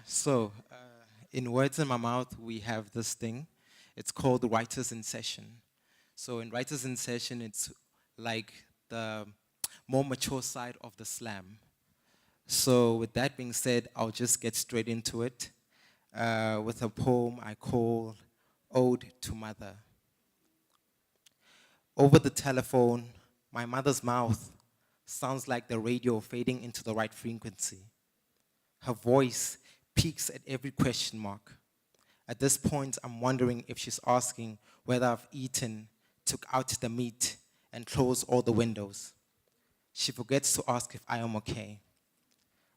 So, in Words in My Mouth, we have this thing. It's called Writers in Session. So, in Writers in Session, it's like the more mature side of the slam. So, with that being said, I'll just get straight into it with a poem I call Ode to Mother. Over the telephone, my mother's mouth sounds like the radio fading into the right frequency. Her voice peaks at every question mark. At this point, I'm wondering if she's asking whether I've eaten, took out the meat, and closed all the windows. She forgets to ask if I am okay.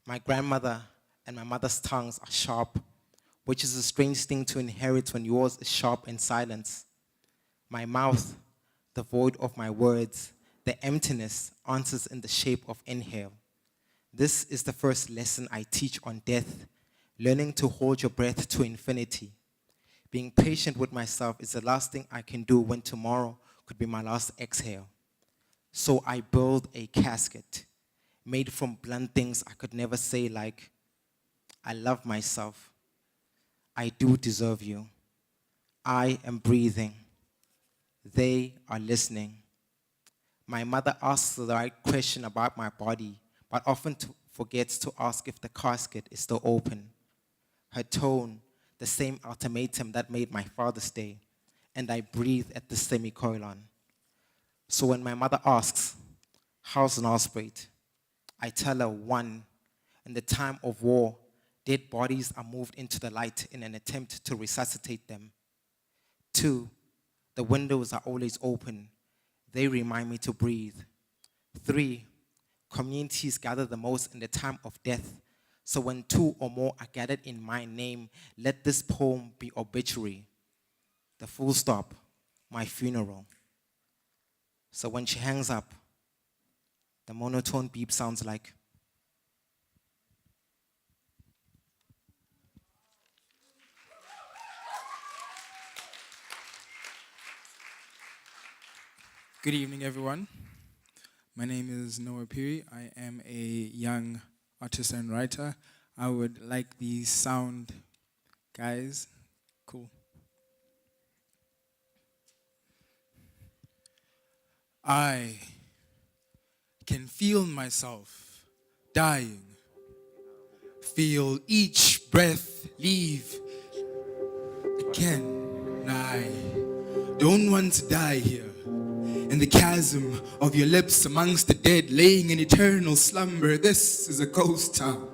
My grandmother and my mother's tongues are sharp, which is a strange thing to inherit when yours is sharp in silence. My mouth, the void of my words, the emptiness answers in the shape of inhale. This is the first lesson I teach on death, learning to hold your breath to infinity. Being patient with myself is the last thing I can do when tomorrow could be my last exhale. So I build a casket made from blunt things I could never say, like, I love myself. I do deserve you. I am breathing. They are listening. My mother asks the right question about my body, but often forgets to ask if the casket is still open. Her tone, the same ultimatum that made my father's day, and I breathe at the semicolon. So when my mother asks, how's Nelspruit? I tell her, one, in the time of war, dead bodies are moved into the light in an attempt to resuscitate them. Two, the windows are always open. They remind me to breathe. Three, communities gather the most in the time of death. So when two or more are gathered in my name, let this poem be obituary. The full stop, my funeral. So when she hangs up, the monotone beep sounds like, Good evening, everyone. My name is Noah Phiri. I am a young artist and writer. I would like the sound, guys. Cool. I can feel myself dying. Feel each breath leave again. I don't want to die here. In the chasm of your lips amongst the dead, laying in eternal slumber. This is a ghost town,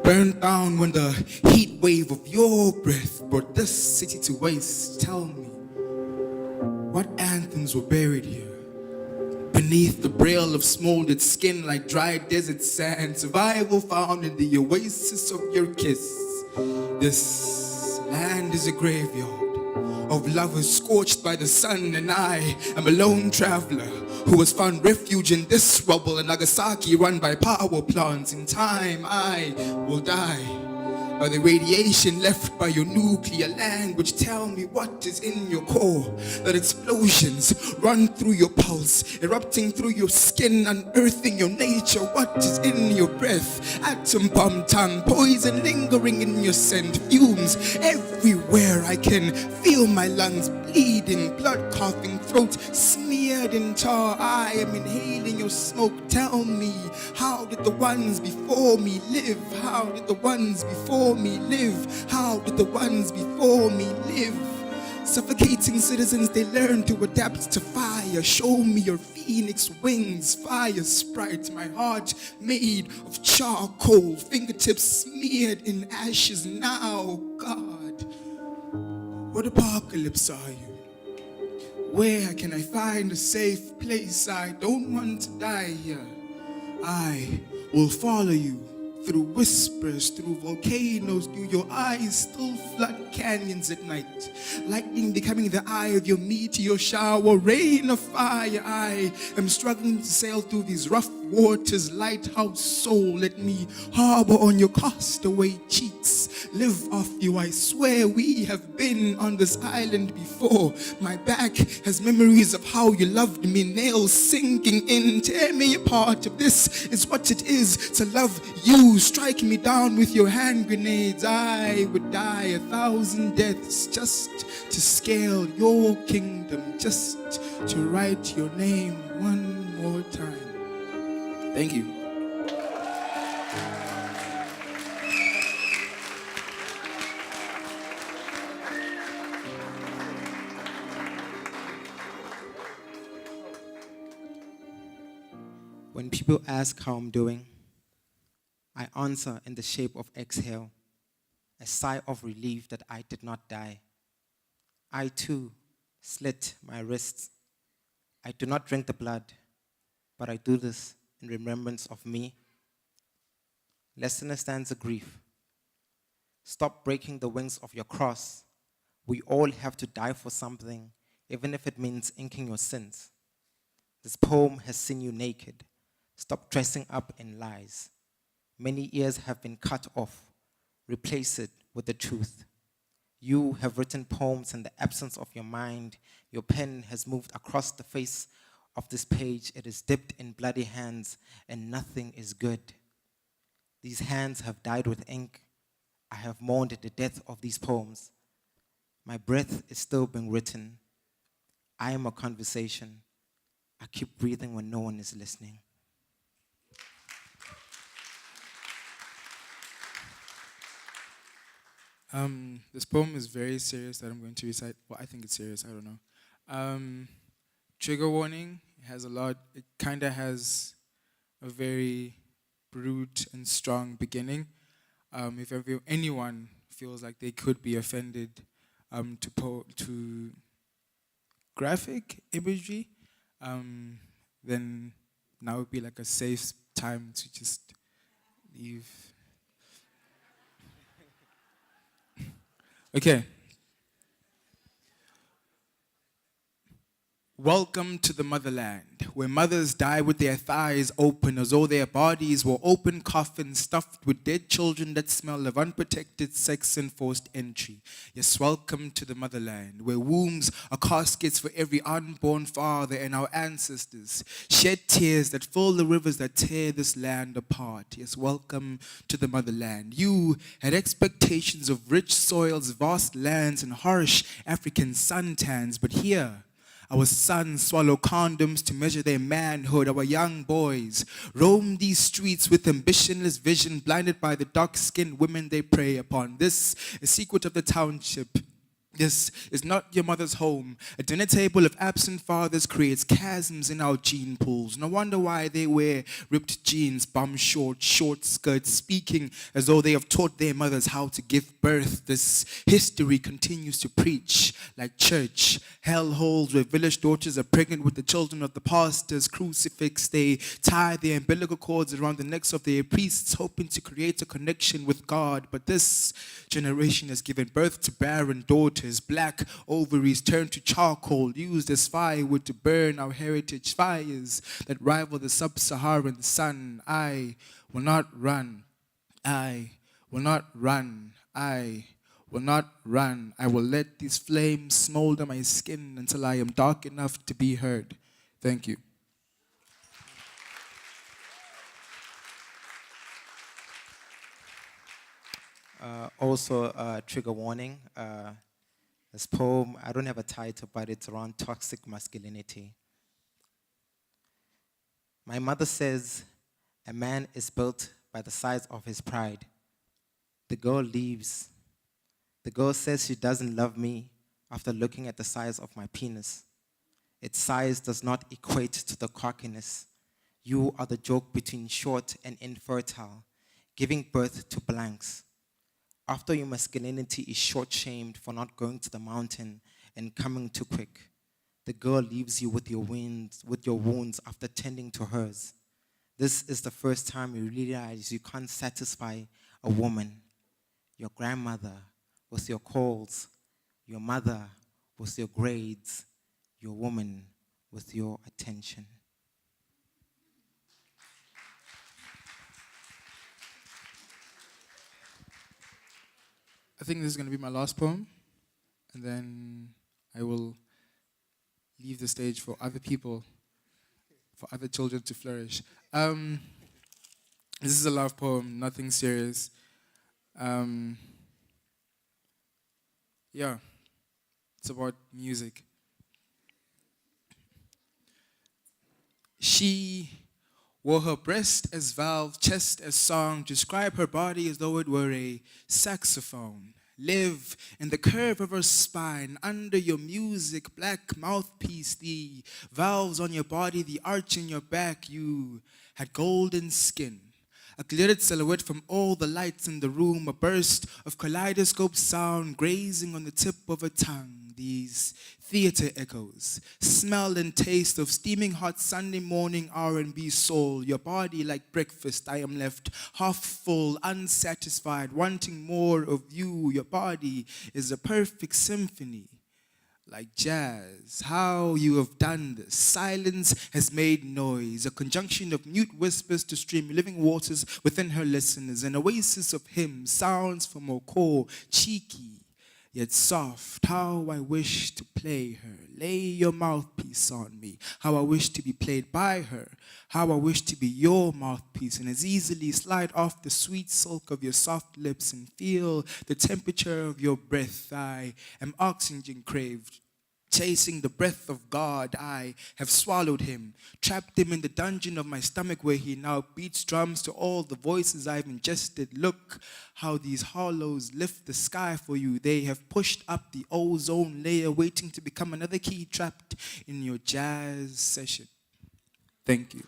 burned down when the heat wave of your breath brought this city to waste. Tell me, what anthems were buried here? Beneath the braille of smoldered skin like dry desert sand, survival found in the oasis of your kiss. This land is a graveyard of lovers scorched by the sun, and I am a lone traveler who has found refuge in this rubble in Nagasaki run by power plants. In time I will die by the radiation left by your nuclear language. Tell me what is in your core, that explosions run through your pulse, erupting through your skin, unearthing your nature. What is in your breath? Atom bomb tongue, poison lingering in your scent, fumes everywhere. I can feel my lungs bleeding, blood coughing, throat smeared in tar. I am inhaling your smoke. Tell me, how did the ones before me live? How did the ones before me live? How did the ones before me live? Suffocating citizens, they learn to adapt to fire. Show me your phoenix wings, fire sprite. My heart made of charcoal, fingertips smeared in ashes. Now, God, what apocalypse are you? Where can I find a safe place? I don't want to die here. I will follow you through whispers, through volcanoes, through your eyes still flood canyons at night. Lightning becoming the eye of your meteor shower, rain of fire. I am struggling to sail through these rough waters. Lighthouse soul, let me harbor on your castaway cheeks. live off you. I swear we have been on this island before. My back has memories of how you loved me, nails sinking in, tear me apart. If this is what it is to love you, strike me down with your hand grenades. I would die 1,000 deaths just to scale your kingdom, just to write your name one more time. Thank you. When people ask how I'm doing, I answer in the shape of exhale, a sigh of relief that I did not die. I too slit my wrists. I do not drink the blood, but I do this in remembrance of me. Less than a stanza grief. Stop breaking the wings of your cross. We all have to die for something, even if it means inking your sins. This poem has seen you naked. Stop dressing up in lies. Many ears have been cut off. Replace it with the truth. You have written poems in the absence of your mind. Your pen has moved across the face of this page. It is dipped in bloody hands, and nothing is good. These hands have died with ink. I have mourned the death of these poems. My breath is still being written. I am a conversation. I keep breathing when no one is listening. This poem is very serious that I'm going to recite. Well, I think it's serious. I don't know. Trigger warning. It has a lot. It kind of has a very brute and strong beginning. If anyone feels like they could be offended to graphic imagery, then now would be like a safe time to just leave. Okay. Welcome to the motherland, where mothers die with their thighs open as though their bodies were open coffins stuffed with dead children that smell of unprotected sex and forced entry. Yes, welcome to the motherland, where wombs are caskets for every unborn father, and our ancestors shed tears that fill the rivers that tear this land apart. Yes, welcome to the motherland. You had expectations of rich soils, vast lands, and harsh African suntans, but here, our sons swallow condoms to measure their manhood. Our young boys roam these streets with ambitionless vision, blinded by the dark-skinned women they prey upon. This is secret of the township. This is not your mother's home. A dinner table of absent fathers creates chasms in our gene pools. No wonder why they wear ripped jeans, bum short skirts, speaking as though they have taught their mothers how to give birth. This history continues to preach like church. Hellholes where village daughters are pregnant with the children of the pastor's crucifix. They tie their umbilical cords around the necks of their priests, hoping to create a connection with God. But this generation has given birth to barren daughters. Black ovaries turned to charcoal, used as firewood to burn our heritage, fires that rival the sub-Saharan sun. I will not run. I will not run. I will not run. I will let these flames smolder my skin until I am dark enough to be heard. Thank you. Also, trigger warning. This poem, I don't have a title, but it's around toxic masculinity. My mother says a man is built by the size of his pride. The girl leaves. The girl says she doesn't love me after looking at the size of my penis. Its size does not equate to the cockiness. You are the joke between short and infertile, giving birth to blanks. After your masculinity is short-shamed for not going to the mountain and coming too quick, the girl leaves you with your wounds after tending to hers. This is the first time you realize you can't satisfy a woman. Your grandmother with your calls, your mother with your grades, your woman with your attention. I think this is going to be my last poem, and then I will leave the stage for other people, for other children to flourish. This is a love poem, nothing serious. Yeah, it's about music. She wore her breast as valve, chest as song, describe her body as though it were a saxophone. Live in the curve of her spine, under your music, black mouthpiece, the valves on your body, the arch in your back. You had golden skin, a glittered silhouette from all the lights in the room, a burst of kaleidoscope sound grazing on the tip of her tongue. These theater echoes, smell and taste of steaming hot Sunday morning R&B soul. Your body like breakfast, I am left half full, unsatisfied, wanting more of you. Your body is a perfect symphony, like jazz. How you have done this. Silence has made noise, a conjunction of mute whispers to stream living waters within her listeners, an oasis of hymns, sounds from her core, cheeky yet soft. How I wish to play her. Lay your mouthpiece on me. How I wish to be played by her. How I wish to be your mouthpiece and as easily slide off the sweet silk of your soft lips and feel the temperature of your breath. I am oxygen craved, chasing the breath of God. I have swallowed him, trapped him in the dungeon of my stomach where he now beats drums to all the voices I've ingested. Look how these hollows lift the sky for you. They have pushed up the ozone layer, waiting to become another key trapped in your jazz session. Thank you.